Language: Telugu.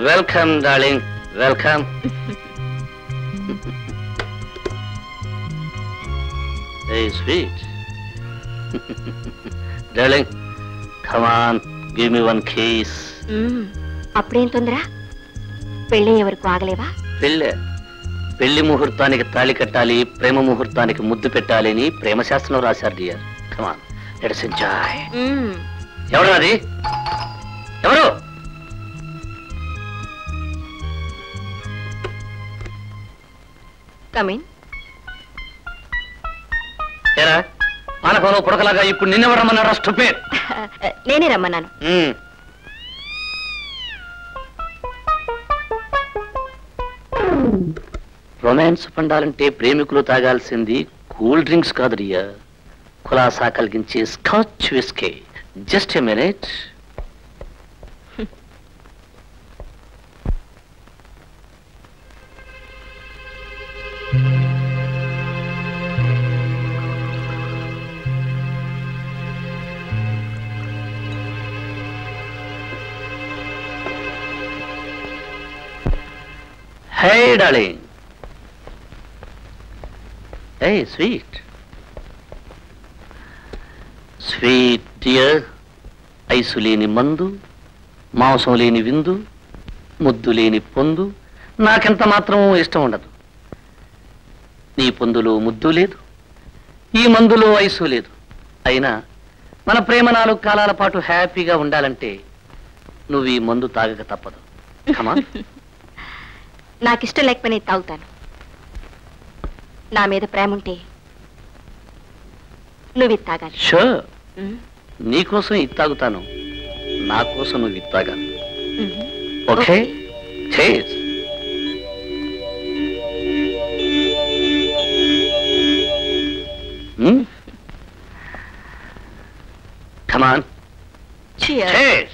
Welcome darling, welcome. Hey, sweet. Darling, come on, give me one kiss. అప్పుడేం తొందర? పెళ్ళి ఎవరికి ఆగలేవా? పెళ్లి ముహూర్తానికి తాళి కట్టాలి, ప్రేమ ముహూర్తానికి ముద్దు పెట్టాలి అని ప్రేమ శాస్త్రంలో రాశారు dear. Come on, let us enjoy. ఎవరు అది? ఎవరు? Come in. ఏరా పానకంలో పుడకలాగా ఇప్పుడు నిన్నెవరు రమ్మన్నారా? స్టూపిడ్. నేనే రమ్మన్నాను. రొమాన్స్ పండాలంటే ప్రేమికులు తాగాల్సింది కూల్ డ్రింక్స్ కాదు రియా, కులాసా కలిగించే scotch whisky. Just a minute. Hey, darling. Hey, sweet. Sweet dear. Ice లేని మందు, మాంసం లేని విందు, ముద్దు లేని పొందు నాకెంత మాత్రం ఇష్టం ఉండదు. నీ పొందులో ముద్దు లేదు, ఈ మందులో ఐసు లేదు. అయినా మన ప్రేమ 4 కాలాల పాటు హ్యాపీగా ఉండాలంటే నువ్వు ఈ మందు తాగక తప్పదు. కమా. నాకిష్టం లేకపోయినా తాగుతాను. నా మీద ప్రేమ ఉంటే నువ్వు ఇది తాగాలి. షూర్. నీకోసం ఇది తాగుతాను, నా కోసం నువ్వు ఇది తాగాలి. ఓకే, చేస్. కమాన్, చేస్.